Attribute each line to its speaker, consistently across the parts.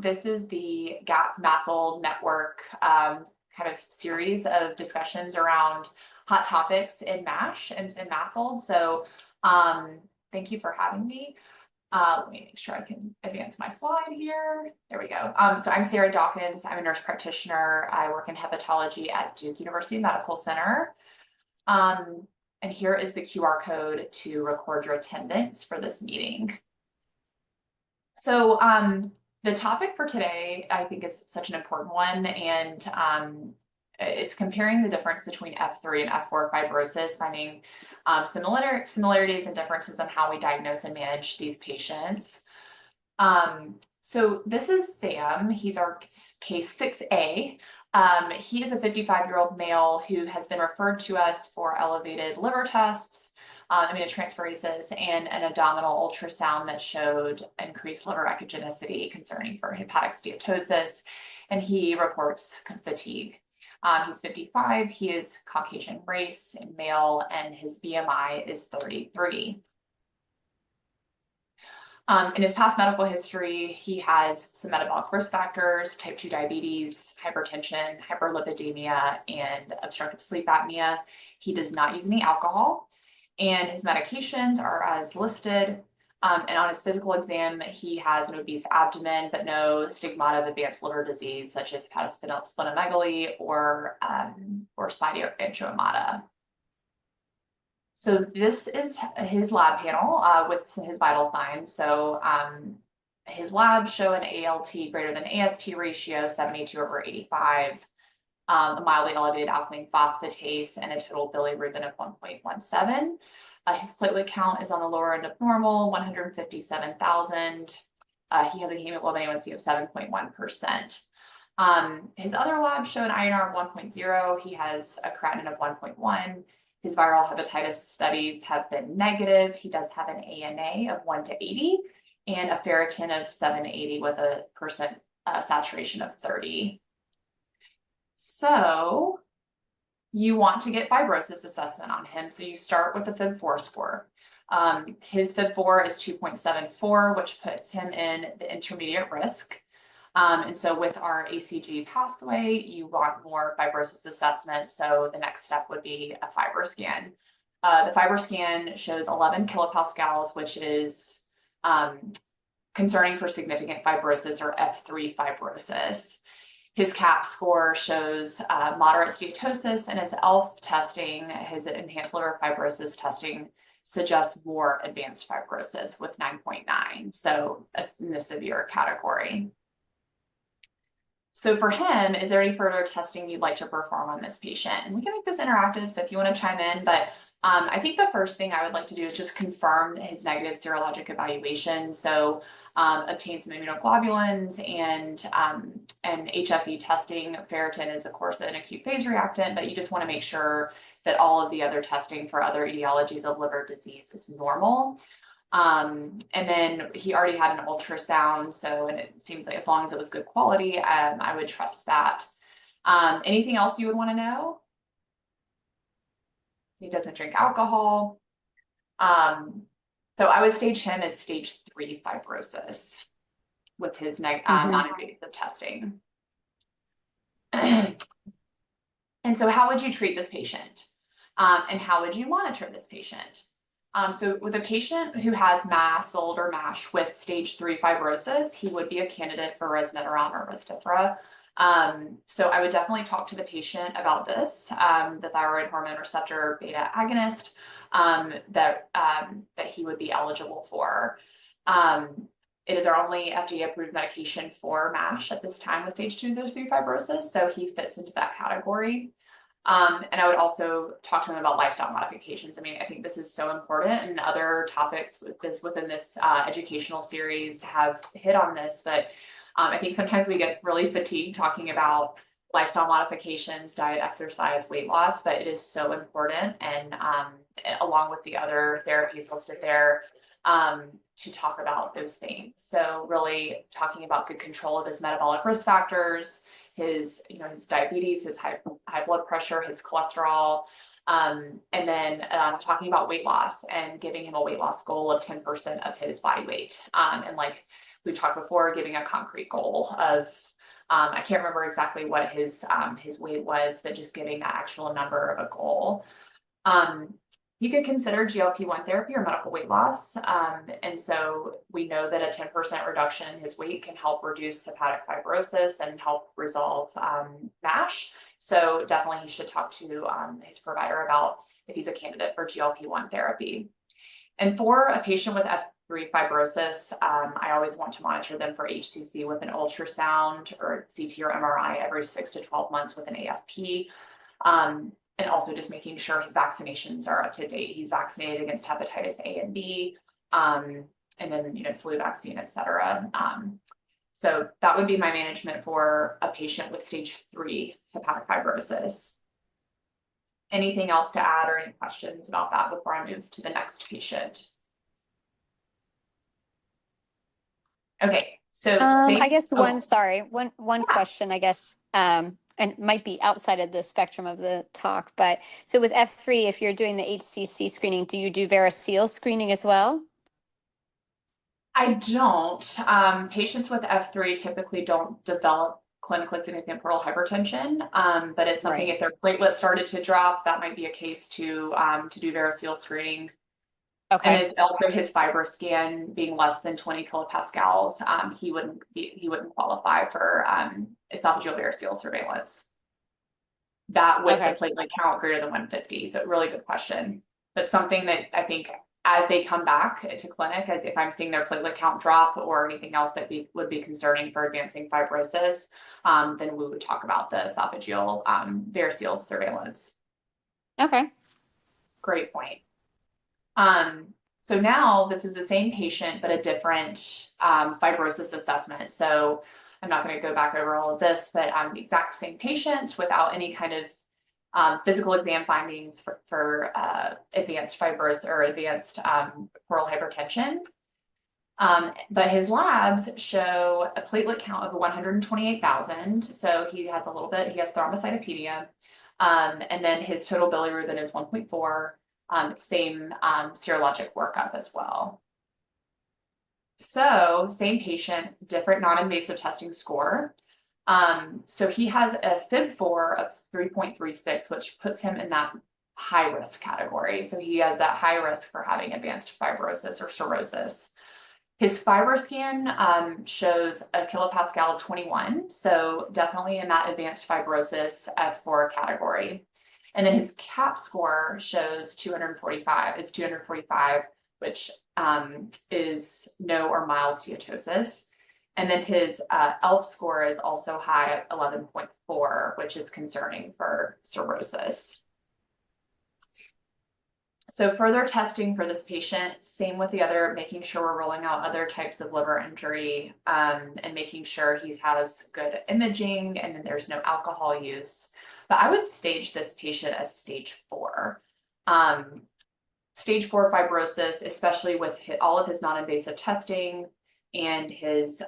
Speaker 1: This is the MASLD Network kind of series of discussions around hot topics in MASH and in MASLD. So thank you for having me. Let me make sure I can advance my slide here. There we go. So I'm Sarah Dawkins. I'm a nurse practitioner. I work in hepatology at Duke University Medical Center. And here is the QR code to record your attendance for this meeting. So the topic for today, I think, is such an important one, and it's comparing the difference between F3 and F4 fibrosis, finding similarities and differences in how we diagnose and manage these patients. So this is Sam. He's our case 6A. He is a 55-year-old male who has been referred to us for elevated liver tests, aminotransferases, and an abdominal ultrasound that showed increased liver echogenicity concerning for hepatic steatosis, and he reports fatigue. He's 55, he is Caucasian race and male, and his BMI is 33. In his past medical history, he has some metabolic risk factors, type 2 diabetes, hypertension, hyperlipidemia, and obstructive sleep apnea. He does not use any alcohol, and his medications are as listed. And on his physical exam, he has an obese abdomen, but no stigmata of advanced liver disease, such as hepatosplenomegaly or splenoangiomata. So this is his lab panel with his vital signs. So his labs show an ALT greater than AST ratio, 72/85, a mildly elevated alkaline phosphatase, and a total bilirubin of 1.17. His platelet count is on the lower end of normal, 157,000. He has a hemoglobin A1C of 7.1%. His other labs show an INR of 1.0. He has a creatinine of 1.1. His viral hepatitis studies have been negative. He does have an ANA of 1 to 80 and a ferritin of 780 with a percent saturation of 30. So you want to get fibrosis assessment on him. So you start with the FIB-4 score. His FIB-4 is 2.74, which puts him in the intermediate risk. And so with our ACG pathway, you want more fibrosis assessment. So the next step would be a FibroScan. The FibroScan shows 11 kilopascals, which is concerning for significant fibrosis or F3 fibrosis. His CAP score shows moderate steatosis, and his ELF testing, his enhanced liver fibrosis testing, suggests more advanced fibrosis with 9.9, so in the severe category. So for him, is there any further testing you'd like to perform on this patient? And we can make this interactive, so if you want to chime in, but I think the first thing I would like to do is just confirm his negative serologic evaluation. So obtain some immunoglobulins and HFE testing. Ferritin is, of course, an acute phase reactant, but you just want to make sure that all of the other testing for other etiologies of liver disease is normal. And then he already had an ultrasound, and it seems like as long as it was good quality, I would trust that. Anything else you would want to know? He doesn't drink alcohol. So I would stage him as stage 3 fibrosis with his non-invasive testing. And so how would you treat this patient? And how would you monitor this patient? So with a patient who has MASLD or MASH with stage 3 fibrosis, he would be a candidate for Resmetirom or Rezdiffra. So I would definitely talk to the patient about this, the thyroid hormone receptor beta agonist that he would be eligible for. It is our only FDA-approved medication for MASH at this time with stage 2 to 3 fibrosis, so he fits into that category. And I would also talk to them about lifestyle modifications. I mean, I think this is so important, and other topics within this educational series have hit on this, but I think sometimes we get really fatigued talking about lifestyle modifications, diet, exercise, weight loss, but it is so important, and along with the other therapies listed there, to talk about those things. So really talking about good control of his metabolic risk factors, his diabetes, his high blood pressure, his cholesterol, and then talking about weight loss and giving him a weight loss goal of 10% of his body weight. And like we talked before, giving a concrete goal of, I can't remember exactly what his weight was, but just giving that actual number of a goal. You could consider GLP-1 therapy or medical weight loss. And so we know that a 10% reduction in his weight can help reduce hepatic fibrosis and help resolve MASH. So definitely he should talk to his provider about if he's a candidate for GLP-1 therapy. And for a patient with F3 fibrosis, I always want to monitor them for HCC with an ultrasound or CT or MRI every 6 to 12 months with an AFP. And also just making sure his vaccinations are up to date. He's vaccinated against hepatitis A and B, and then, flu vaccine, et cetera. So that would be my management for a patient with stage 3 hepatic fibrosis. Anything else to add or any questions about that before I move to the next patient? Okay, so
Speaker 2: I guess one question, I guess, and it might be outside of the spectrum of the talk, but so with F3, if you're doing the HCC screening, do you do variceal screening as well?
Speaker 1: I don't. Patients with F3 typically don't develop clinically significant portal hypertension, but it's something if their platelets started to drop, that might be a case to do variceal screening.
Speaker 2: Okay.
Speaker 1: And also his FibroScan being less than 20 kilopascals, he wouldn't qualify for esophageal variceal surveillance. That with the platelet count greater than 150. So really good question. But something that I think as they come back to clinic, as if I'm seeing their platelet count drop or anything else that would be concerning for advancing fibrosis, then we would talk about the esophageal variceal surveillance.
Speaker 2: Okay.
Speaker 1: Great point. So now this is the same patient, but a different fibrosis assessment. So I'm not going to go back over all of this, but the exact same patient without any kind of physical exam findings for advanced fibrosis or advanced portal hypertension. But his labs show a platelet count of 128,000. So he has he has thrombocytopenia. And then his total bilirubin is 1.4. Same serologic workup as well. So same patient, different non-invasive testing score. So he has a FIB4 of 3.36, which puts him in that high risk category. So he has that high risk for having advanced fibrosis or cirrhosis. His FibroScan shows a kilopascal of 21, so definitely in that advanced fibrosis F4 category. And then his CAP score shows 245. It's 245, which is no or mild steatosis. And then his ELF score is also high at 11.4, which is concerning for cirrhosis. So further testing for this patient, same with the other, making sure we're rolling out other types of liver injury and making sure he has good imaging and then there's no alcohol use. But I would stage this patient as stage 4. Stage 4 fibrosis, especially with all of his non-invasive testing and his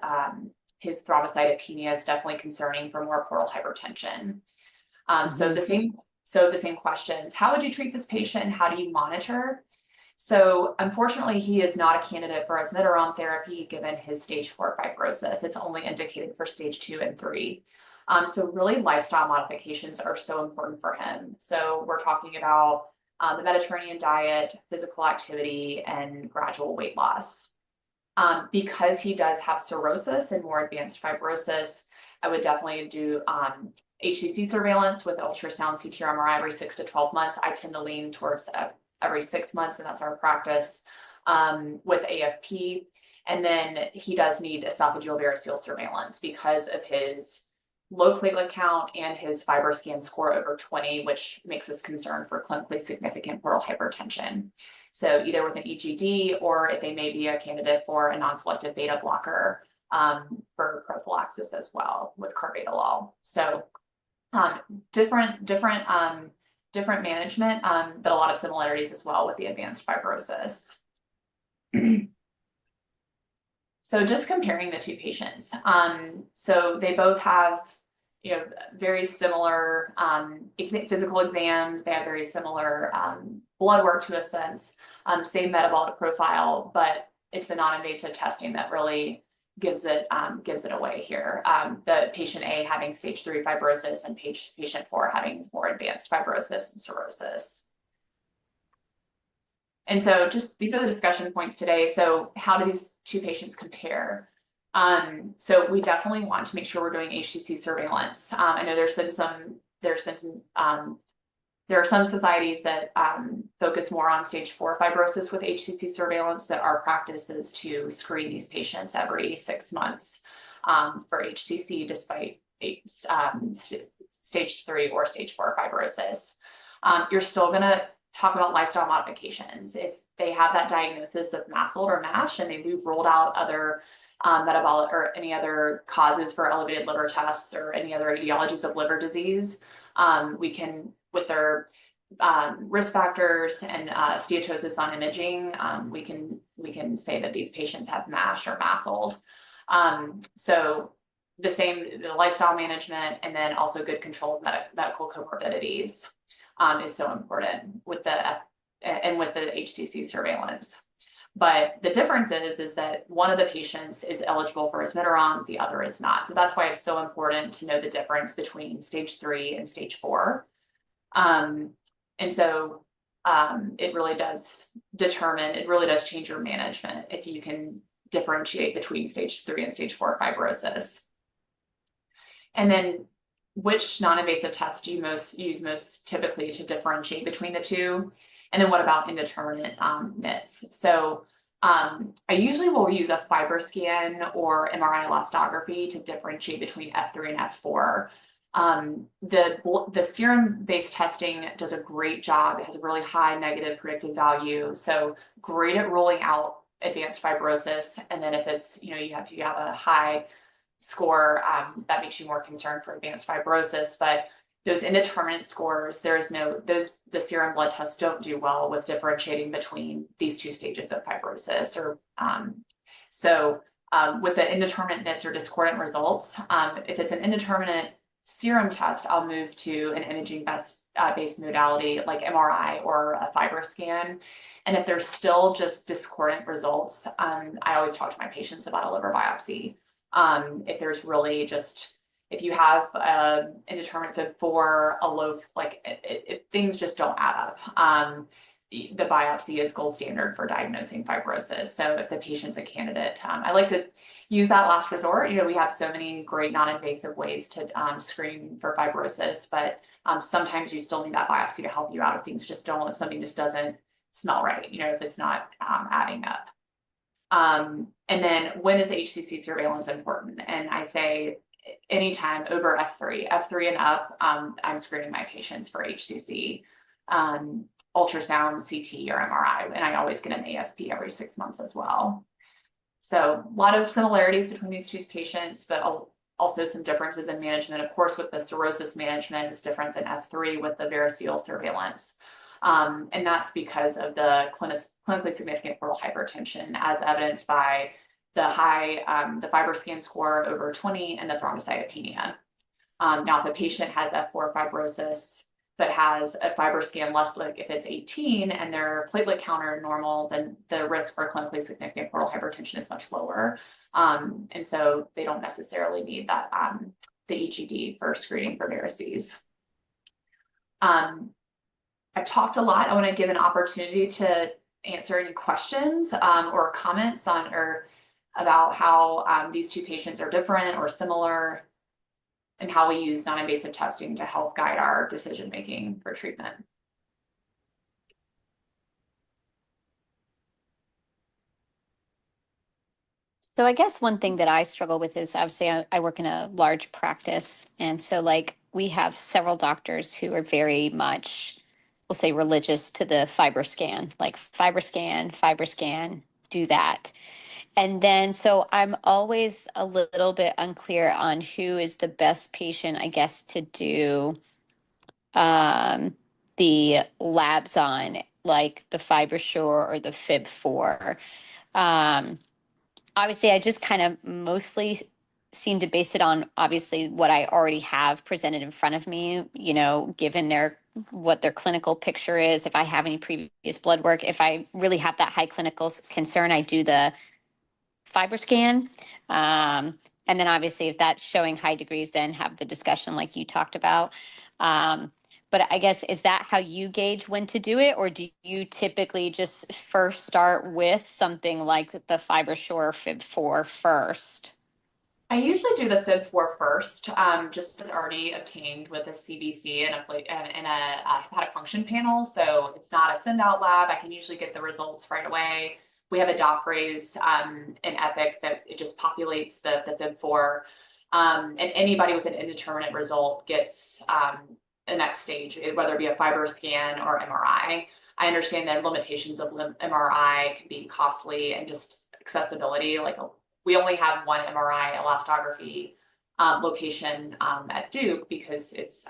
Speaker 1: thrombocytopenia is definitely concerning for more portal hypertension. So the same questions. How would you treat this patient and how do you monitor? So unfortunately, he is not a candidate for Resmetirom therapy given his stage 4 fibrosis. It's only indicated for stage 2 and 3. So really lifestyle modifications are so important for him. So we're talking about the Mediterranean diet, physical activity, and gradual weight loss. Because he does have cirrhosis and more advanced fibrosis, I would definitely do HCC surveillance with ultrasound, CT, or MRI every 6 to 12 months. I tend to lean towards every 6 months, and that's our practice with AFP. And then he does need esophageal variceal surveillance because of his low platelet count and his FibroScan score over 20, which makes us concerned for clinically significant portal hypertension. So either with an EGD or if they may be a candidate for a non-selective beta blocker for prophylaxis as well with carvedilol. So different management, but a lot of similarities as well with the advanced fibrosis. So just comparing the two patients. So they both have, very similar physical exams. They have very similar blood work to a sense, same metabolic profile, but it's the non-invasive testing that really gives it away here. The patient A having stage 3 fibrosis and patient 4 having more advanced fibrosis and cirrhosis. And so just these are the discussion points today. So how do these two patients compare? So we definitely want to make sure we're doing HCC surveillance. I know there are some societies that focus more on stage 4 fibrosis with HCC surveillance, that our practice is to screen these patients every 6 months for HCC despite stage 3 or stage 4 fibrosis. You're still going to talk about lifestyle modifications. If they have that diagnosis of MASLD or MASH and we've rolled out other metabolic or any other causes for elevated liver tests or any other etiologies of liver disease, we can, with their risk factors and steatosis on imaging, we can say that these patients have MASH or MASLD. So the lifestyle management and then also good control of medical comorbidities is so important with the HCC surveillance. But the difference is that one of the patients is eligible for Resmetirom, the other is not. So that's why it's so important to know the difference between stage 3 and stage 4. And so it really does change your management if you can differentiate between stage 3 and stage 4 fibrosis. And then which non-invasive test do you use most typically to differentiate between the two? And then what about indeterminate NITs? So I usually will use a FibroScan or MRI elastography to differentiate between F3 and F4. The serum-based testing does a great job. It has a really high negative predictive value. So great at ruling out advanced fibrosis. And then if it's, you have a high score, that makes you more concerned for advanced fibrosis. But those indeterminate scores, the serum blood tests don't do well with differentiating between these two stages of fibrosis. With the indeterminate NITs or discordant results, if it's an indeterminate serum test, I'll move to an imaging based modality like MRI or a FibroScan. And if there's still just discordant results, I always talk to my patients about a liver biopsy. If there's really if you have indeterminate Fib4, a low, if things just don't add up, the biopsy is gold standard for diagnosing fibrosis. So if the patient's a candidate, I like to use that last resort. We have so many great non-invasive ways to screen for fibrosis, but sometimes you still need that biopsy to help you out if something just doesn't smell right, if it's not adding up. And then when is HCC surveillance important? And I say anytime over F3 and up, I'm screening my patients for HCC, ultrasound, CT, or MRI, and I always get an AFP every 6 months as well. So a lot of similarities between these two patients, but also some differences in management. Of course, with the cirrhosis management is different than F3 with the variceal surveillance. And that's because of the clinically significant portal hypertension, as evidenced by the FibroScan score over 20 and the thrombocytopenia. Now, if a patient has F4 fibrosis but has a FibroScan less, like if it's 18 and their platelet count are normal, then the risk for clinically significant portal hypertension is much lower. And so they don't necessarily need that the EGD for screening for varices. I've talked a lot. I want to give an opportunity to answer any questions or comments on or about how these two patients are different or similar, and how we use non-invasive testing to help guide our decision-making for treatment.
Speaker 2: So I guess one thing that I struggle with is obviously I work in a large practice. And so we have several doctors who are very much, we'll say, religious to the FibroScan, like FibroScan, do that. And then, so I'm always a little bit unclear on who is the best patient, I guess, to do the labs on, like the FibroSure or the Fib4. Obviously, I just kind of mostly seem to base it on, obviously, what I already have presented in front of me, given what their clinical picture is. If I have any previous blood work, if I really have that high clinical concern, I do the FibroScan. And then obviously if that's showing high degrees, then have the discussion like you talked about. But I guess, is that how you gauge when to do it? Or do you typically just first start with something like the FibroSure Fib4 first?
Speaker 1: I usually do the Fib4 first, just it's already obtained with a CBC and a hepatic function panel. So it's not a send out lab. I can usually get the results right away. We have a Dockphrase in Epic that it just populates the Fib4. And anybody with an indeterminate result gets the next stage, whether it be a FibroScan or MRI. I understand that limitations of MRI can be costly and just accessibility, like we only have one MRI elastography location at Duke because it's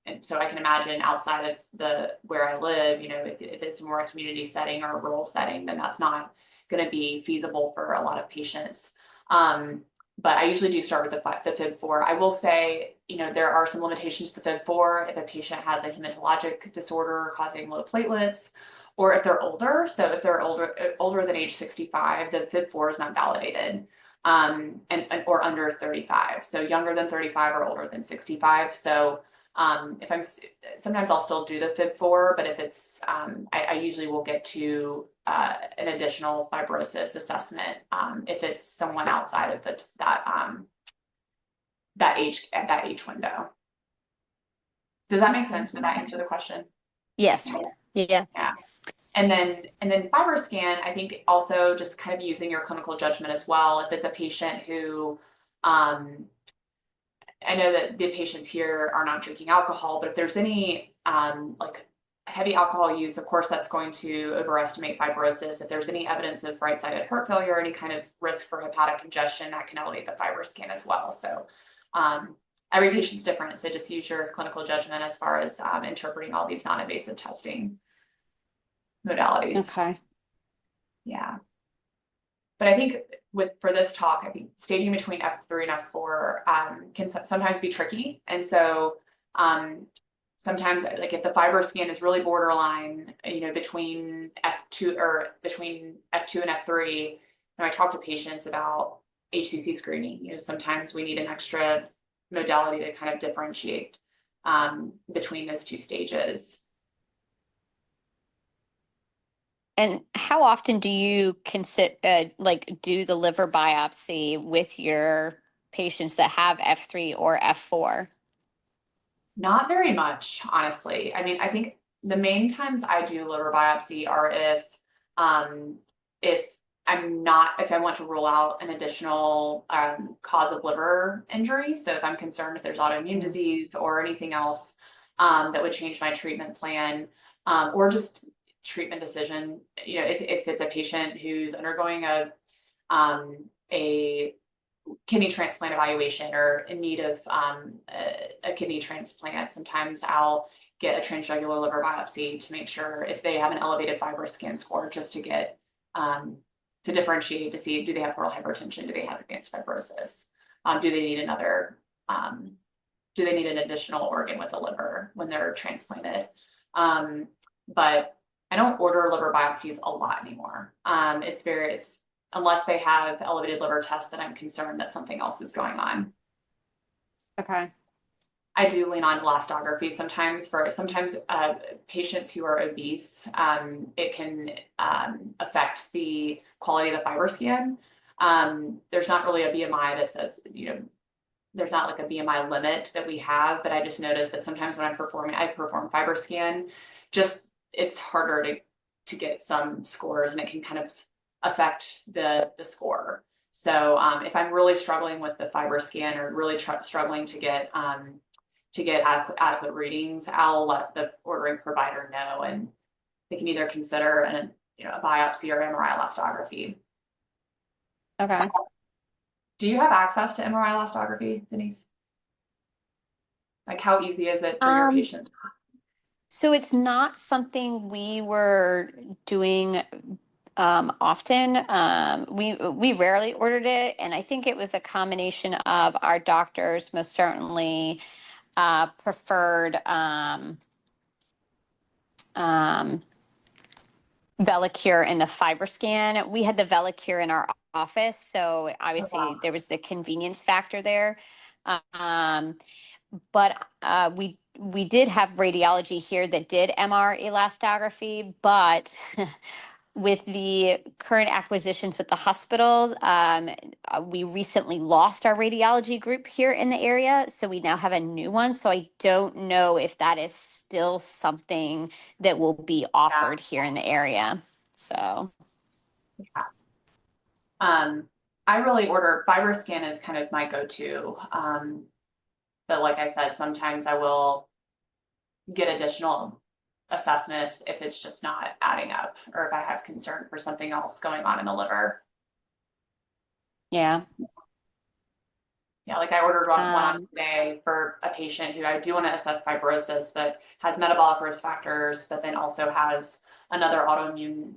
Speaker 1: and so I can imagine outside of where I live, you know, if it's more a community setting or a rural setting, then that's not going to be feasible for a lot of patients. But I usually do start with the Fib4. I will say, you know, there are some limitations to the Fib4 if a patient has a hematologic disorder causing low platelets, or if they're older. So if they're older than age 65, the Fib4 is not validated, and or under 35. So younger than 35 or older than 65. So if I'm sometimes I'll still do the Fib4, but if it's I usually will get to an additional fibrosis assessment if it's someone outside of that age window. Does that make sense? Did I answer the question?
Speaker 2: Yes. Yeah.
Speaker 1: Yeah. And then FibroScan, I think also just kind of using your clinical judgment as well. If it's a patient who, I know that the patients here are not drinking alcohol, but if there's any like heavy alcohol use, of course, that's going to overestimate fibrosis. If there's any evidence of right-sided heart failure, any kind of risk for hepatic congestion, that can elevate the FibroScan as well. So every patient's different. So just use your clinical judgment as far as interpreting all these non-invasive testing modalities.
Speaker 2: Okay.
Speaker 1: Yeah. But I think for this talk, I think staging between F3 and F4 can sometimes be tricky. And so sometimes like if the FibroScan is really borderline, you know, between F2 and F3, you know, I talk to patients about HCC screening. You know, sometimes we need an extra modality to kind of differentiate between those two stages.
Speaker 2: And how often do you consider do the liver biopsy with your patients that have F3 or F4?
Speaker 1: Not very much, honestly. I mean, I think the main times I do liver biopsy are if I want to rule out an additional cause of liver injury. So if I'm concerned if there's autoimmune disease or anything else that would change my treatment plan, or just treatment decision, you know, if it's a patient who's undergoing a kidney transplant evaluation or in need of a kidney transplant, sometimes I'll get a transjugular liver biopsy to make sure if they have an elevated FibroScan score, just to get to differentiate to see, do they have portal hypertension, do they have advanced fibrosis, do they need an additional organ with the liver when they're transplanted. But I don't order liver biopsies a lot anymore. It's unless they have elevated liver tests that I'm concerned that something else is going on.
Speaker 2: Okay.
Speaker 1: I do lean on elastography sometimes for patients who are obese. It can affect the quality of the FibroScan. There's not really a BMI that says, you know, there's not like a BMI limit that we have, but I just noticed that sometimes when I perform FibroScan, just it's harder to get some scores, and it can kind of affect the score. So if I'm really struggling with the FibroScan or really struggling to get adequate readings, I'll let the ordering provider know, and they can either consider a biopsy or MRI elastography.
Speaker 2: Okay.
Speaker 1: Do you have access to MRI elastography, Denise? Like, how easy is it for your patients?
Speaker 2: So it's not something we were doing often. We rarely ordered it, and I think it was a combination of our doctors most certainly preferred VelaCure and the FibroScan. We had the VelaCure in our office, so
Speaker 1: Oh,
Speaker 2: obviously
Speaker 1: wow.
Speaker 2: there was the convenience factor there. Um, but we did have radiology here that did MR elastography, but with the current acquisitions with the hospital, we recently lost our radiology group here in the area, so we now have a new one. So I don't know if that is still something that will be offered here in the area. So
Speaker 1: Yeah. I really order FibroScan is kind of my go-to. But like I said, sometimes I will get additional assessment if it's just not adding up, or if I have concern for something else going on in the liver.
Speaker 2: yeah.
Speaker 1: Yeah, like I ordered one on
Speaker 2: Um,
Speaker 1: today for a patient who I do want to assess fibrosis, but has metabolic risk factors, but then also has another autoimmune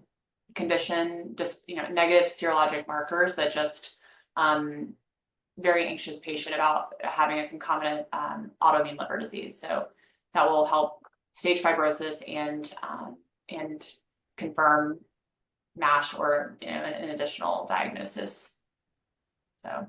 Speaker 1: condition, just negative serologic markers that just very anxious patient about having a concomitant autoimmune liver disease. So that will help stage fibrosis and confirm MASH or an additional diagnosis. So